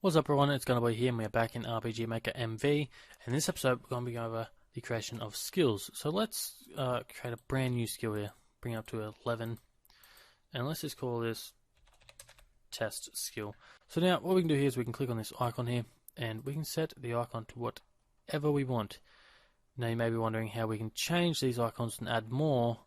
What's up everyone, it's Gunnerboy here and we are back in RPG Maker MV. In this episode we're going to be going over the creation of skills. So let's create a brand new skill here, bring it up to 11, and let's just call this test skill. So now what we can do here is we can click on this icon here and we can set the icon to whatever we want. Now you may be wondering how we can change these icons and add more,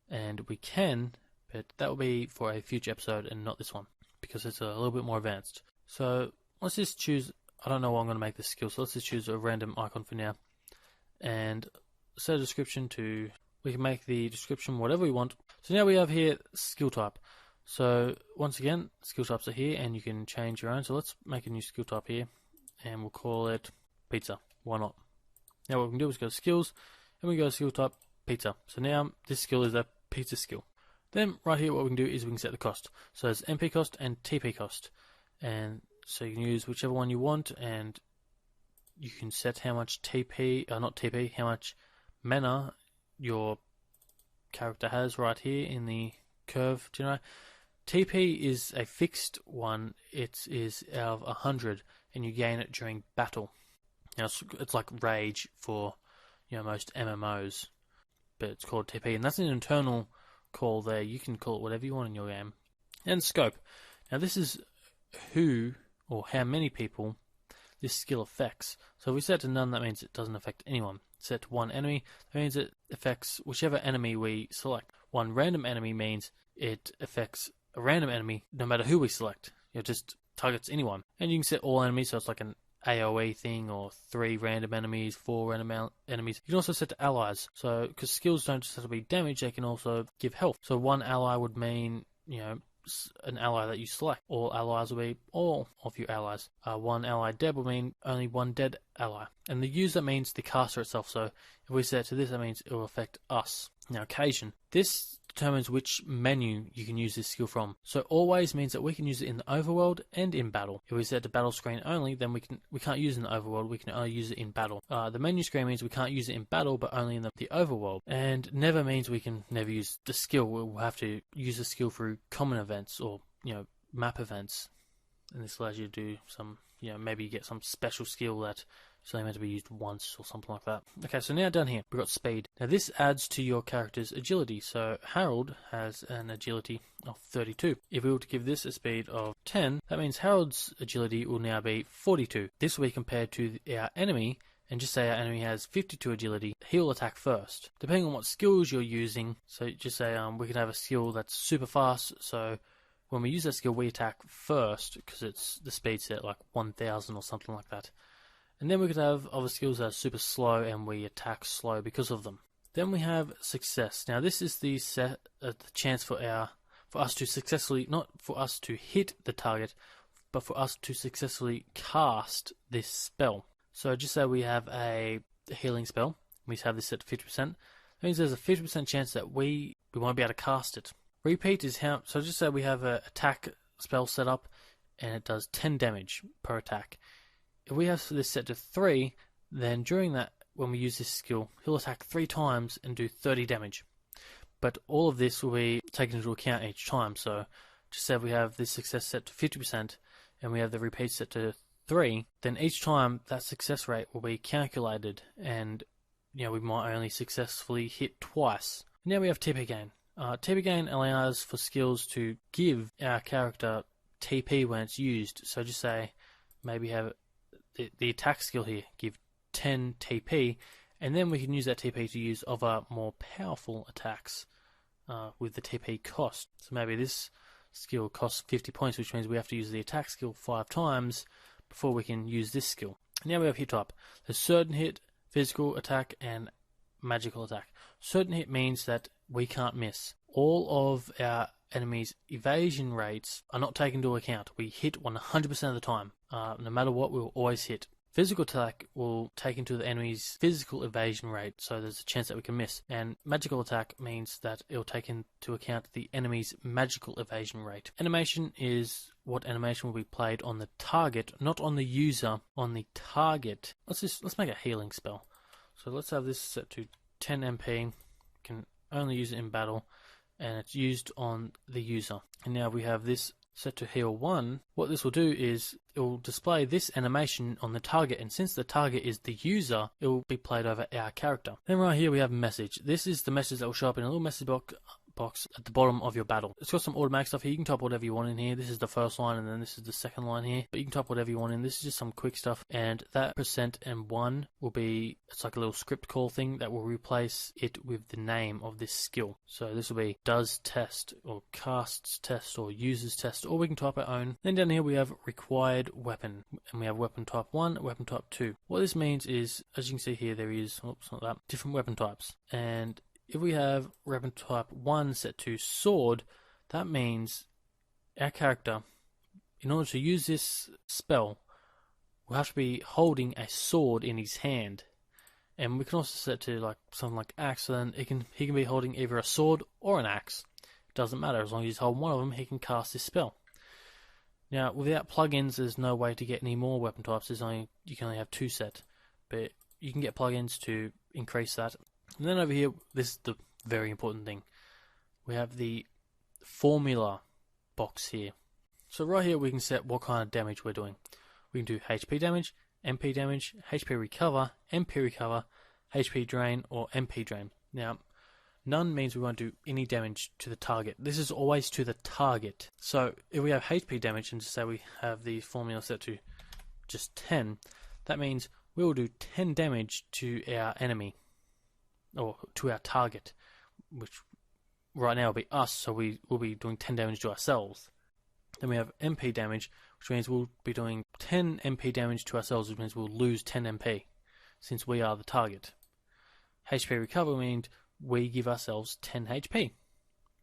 and we can, but that will be for a future episode and not this one, because it's a little bit more advanced. So let's just choose, I don't know what I'm going to make this skill, so let's just choose a random icon for now. And set a description to, we can make the description whatever we want. So now we have here skill type. So once again, skill types are here and you can change your own. So let's make a new skill type here and we'll call it pizza. Why not? Now what we can do is go to skills and we go to skill type pizza. So now this skill is a pizza skill. Then right here what we can do is we can set the cost. So it's MP cost and TP cost. And so you can use whichever one you want, and you can set how much how much mana your character has right here in the curve. Do you know? TP is a fixed one. It is out of 100, and you gain it during battle. Now it's like rage for most MMOs, but it's called TP, and that's an internal call there. You can call it whatever you want in your game. And scope. Now this is who or how many people this skill affects. So if we set to none, that means it doesn't affect anyone. Set to one enemy, that means it affects whichever enemy we select. One random enemy means it affects a random enemy no matter who we select. It just targets anyone. And you can set all enemies, so it's like an AoE thing, or 3 random enemies, 4 random enemies. You can also set to allies, so because skills don't just have to be damage, they can also give health. So one ally would mean, an ally that you select. All allies will be all of your allies. One ally dead will mean only one dead ally. And the user means the caster itself, so if we set to this, that means it will affect us. Now occasion. This determines which menu you can use this skill from. So always means that we can use it in the overworld and in battle. If we set to battle screen only, then we can't use it in the overworld, we can only use it in battle. The menu screen means we can't use it in battle, but only in the overworld. And never means we can never use the skill. We'll have to use the skill through common events or map events. And this allows you to do some, maybe you get some special skill that it's only meant to be used once or something like that. Okay, so now down here, we've got speed. Now this adds to your character's agility. So Harold has an agility of 32. If we were to give this a speed of 10, that means Harold's agility will now be 42. This will be compared to our enemy, and just say our enemy has 52 agility, he'll attack first. Depending on what skills you're using, so just say we can have a skill that's super fast, so when we use that skill we attack first, because it's the speed set like 1000 or something like that. And then we could have other skills that are super slow and we attack slow because of them. Then we have success. Now this is the chance for us to successfully, not for us to hit the target, but for us to successfully cast this spell. So just say we have a healing spell, we have this set to 50%, that means there's a 50% chance that we won't be able to cast it. Repeat is how, so just say we have an attack spell set up and it does 10 damage per attack. If we have this set to 3, then during that, when we use this skill, he'll attack 3 times and do 30 damage. But all of this will be taken into account each time. So just say we have this success set to 50% and we have the repeat set to 3, then each time that success rate will be calculated, and we might only successfully hit twice. Now we have TP gain. TP gain allows for skills to give our character TP when it's used. So just say maybe have the attack skill here, give 10 TP, and then we can use that TP to use other more powerful attacks with the TP cost. So maybe this skill costs 50 points, which means we have to use the attack skill 5 times before we can use this skill. Now we have hit type. There's certain hit, physical attack, and magical attack. Certain hit means that we can't miss. All of our enemies' evasion rates are not taken into account. We hit 100% of the time. No matter what, we'll always hit. Physical attack will take into the enemy's physical evasion rate, so there's a chance that we can miss. And magical attack means that it'll take into account the enemy's magical evasion rate. Animation is what animation will be played on the target, not on the user, on the target. Let's make a healing spell. So let's have this set to 10 MP. Can only use it in battle, and it's used on the user. And now we have this set to heal 1, what this will do is it will display this animation on the target, and since the target is the user, it will be played over our character. Then right here we have message. This is the message that will show up in a little message box at the bottom of your battle. It's got some automatic stuff here. You can type whatever you want in here. This is the first line, and then this is the second line here. But you can type whatever you want in. This is just some quick stuff. And that %and1 will be, it's like a little script call thing that will replace it with the name of this skill. So this will be does test, or casts test, or uses test, or we can type our own. Then down here we have required weapon, and we have weapon type 1, weapon type 2. What this means is, as you can see here, there is, oops, not that, different weapon types. And if we have weapon type 1 set to sword, that means our character, in order to use this spell, will have to be holding a sword in his hand. And we can also set to like something like axe, so then he can be holding either a sword or an axe. It doesn't matter, as long as he's holding one of them, he can cast this spell. Now, without plugins, there's no way to get any more weapon types. You can only have 2 set, but you can get plugins to increase that. And then over here, this is the very important thing. We have the formula box here. So right here we can set what kind of damage we're doing. We can do HP damage, MP damage, HP recover, MP recover, HP drain, or MP drain. Now, none means we won't do any damage to the target. This is always to the target. So if we have HP damage, and just say we have the formula set to just 10, that means we will do 10 damage to our enemy, or to our target, which right now will be us, so we will be doing 10 damage to ourselves. Then we have MP damage, which means we'll be doing 10 MP damage to ourselves, which means we'll lose 10 MP, since we are the target. HP recover means we give ourselves 10 HP.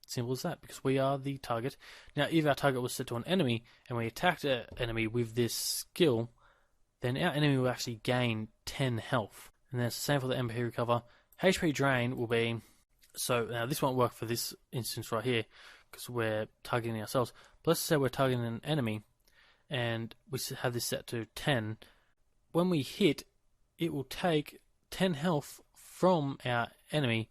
Simple as that, because we are the target. Now, if our target was set to an enemy, and we attacked an enemy with this skill, then our enemy will actually gain 10 health. And that's the same for the MP recover. HP drain will be, so now this won't work for this instance right here because we're targeting ourselves, but let's say we're targeting an enemy and we have this set to 10. When we hit, it will take 10 health from our enemy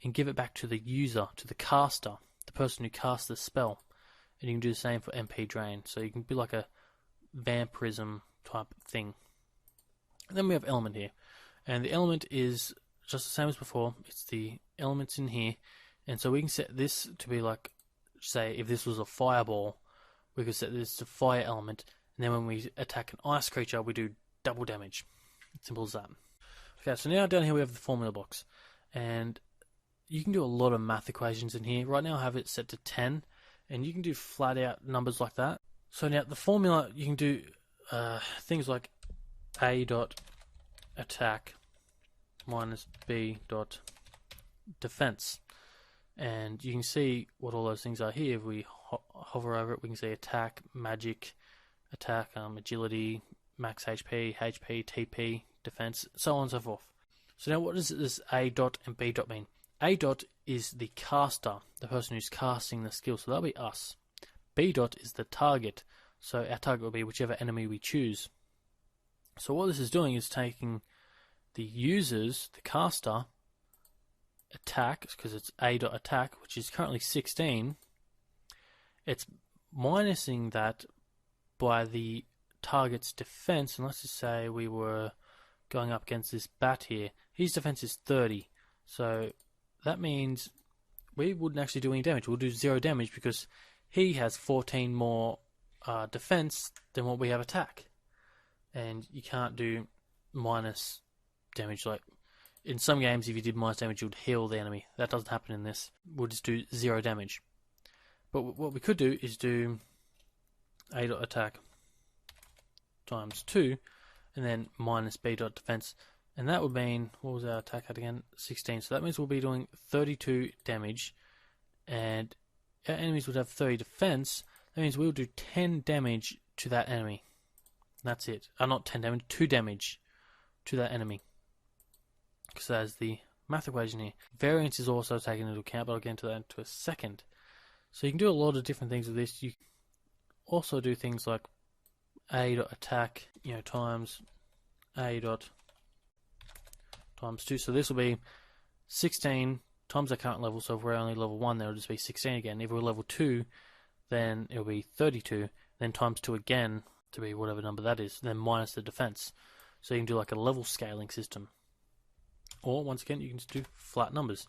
and give it back to the user, to the caster, the person who casts the spell. And you can do the same for MP drain, so you can be like a vampirism type thing. And then we have element here, and the element is just the same as before. It's the elements in here, and so we can set this to be like, say if this was a fireball, we could set this to fire element, and then when we attack an ice creature we do double damage. Simple as that. Okay, so now down here we have the formula box, and you can do a lot of math equations in here. Right now I have it set to 10, and you can do flat out numbers like that. So now the formula, you can do things like A dot attack minus B dot defense, and you can see what all those things are here. If we hover over it, we can see attack, magic, attack, agility, max HP, TP, defense, so on and so forth. So now what does this A dot and B dot mean? A dot is the caster, the person who's casting the skill, so that'll be us. B dot is the target, so our target will be whichever enemy we choose. So what this is doing is taking the user's, the caster, attack, because it's A dot attack, which is currently 16, it's minusing that by the target's defense, and let's just say we were going up against this bat here. His defense is 30, so that means we wouldn't actually do any damage. We'll do 0 damage because he has 14 more defense than what we have attack, and you can't do minus damage. Like in some games, if you did minus damage, you'd heal the enemy. That doesn't happen in this. We'll just do 0 damage. But what we could do is do A dot attack times 2, and then minus B dot defense, and that would mean, what was our attack at again? 16. So that means we'll be doing 32 damage, and our enemies would have 30 defense. That means we'll do 10 damage to that enemy. That's it. Not 10 damage, 2 damage to that enemy. Because that's the math equation here. Variance is also taken into account, but I'll get into that in a second. So you can do a lot of different things with this. You can also do things like A dot attack, times A dot times 2. So this will be 16 times our current level. So if we're only level 1, there will just be 16 again. If we're level 2, then it'll be 32, then times 2 again to be whatever number that is, then minus the defense. So you can do like a level scaling system. Or, once again, you can just do flat numbers.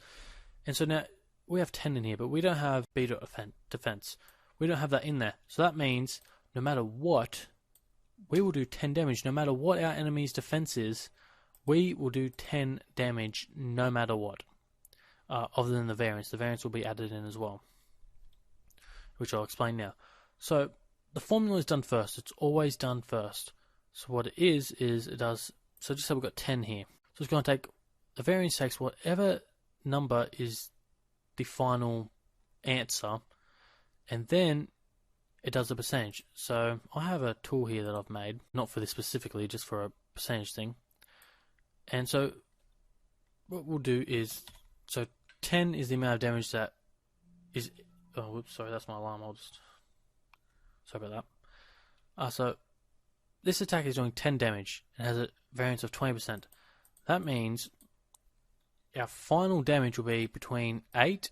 And so now, we have 10 in here, but we don't have defense. We don't have that in there. So that means, no matter what, we will do 10 damage. No matter what our enemy's defense is, we will do 10 damage no matter what. Other than the variance. The variance will be added in as well, which I'll explain now. So, the formula is done first. It's always done first. So what it is it does... So just say we've got 10 here. So it's going to take... The variance takes whatever number is the final answer, and then it does the percentage. So I have a tool here that I've made, not for this specifically, just for a percentage thing. And so what we'll do is... So 10 is the amount of damage that is... Oh, whoops, sorry, that's my alarm. Sorry about that. So this attack is doing 10 damage and has a variance of 20%. That means our final damage will be between 8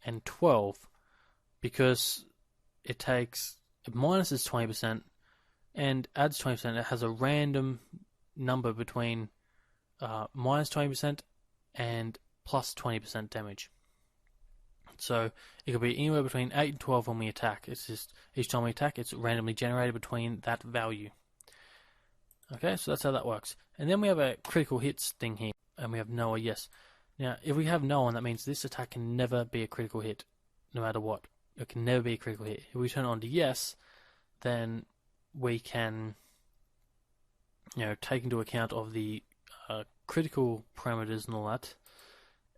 and 12, because it minuses 20% and adds 20%. It has a random number between minus 20% and plus 20% damage. So it could be anywhere between 8 and 12 when we attack. It's just each time we attack, it's randomly generated between that value. Okay, so that's how that works. And then we have a critical hits thing here, and we have no or yes. Now, if we have no on, that means this attack can never be a critical hit, no matter what. It can never be a critical hit. If we turn it on to yes, then we can, take into account of the critical parameters and all that.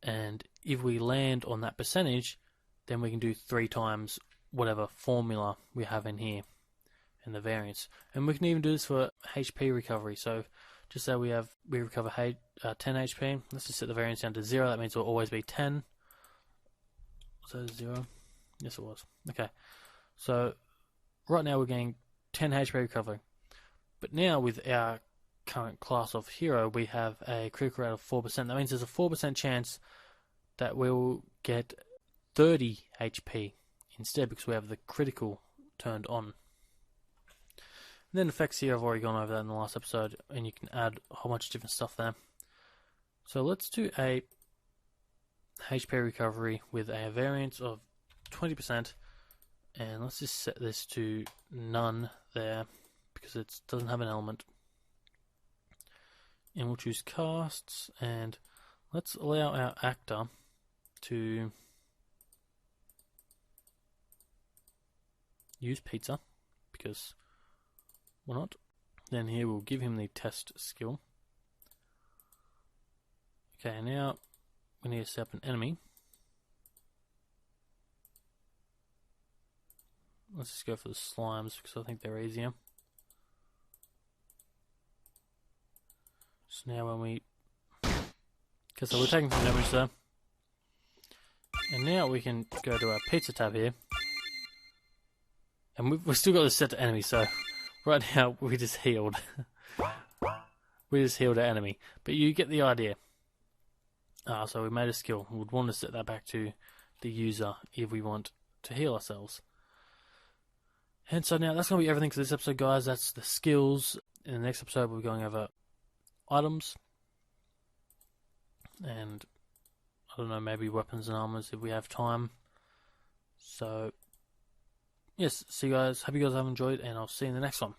And if we land on that percentage, then we can do 3 times whatever formula we have in here and the variance. And we can even do this for HP recovery. So just say we recover 10 HP. Let's just set the variance down to 0. That means it will always be 10. Was that 0? Yes, it was. Okay. So right now we're getting 10 HP recovery. But now with our current class of hero, we have a critical rate of 4%. That means there's a 4% chance that we'll get 30 HP instead, because we have the critical turned on. And then effects here, I've already gone over that in the last episode, and you can add a whole bunch of different stuff there. So let's do a HP recovery with a variance of 20%, and let's just set this to none there, because it doesn't have an element. And we'll choose casts, and let's allow our actor to use pizza, because why not? Then here we'll give him the test skill. Okay, now we need to set up an enemy. Let's just go for the slimes, because I think they're easier. So now when we... Okay, so we're taking some damage there. And now we can go to our pizza tab here. And we've still got this set to enemy, so right now we just healed. We just healed our enemy. But you get the idea. So we made a skill. We would want to set that back to the user if we want to heal ourselves. And so now that's going to be everything for this episode, guys. That's the skills. In the next episode, we'll be going over items. And I don't know, maybe weapons and armors if we have time. So, yes, see you guys. Hope you guys have enjoyed, and I'll see you in the next one.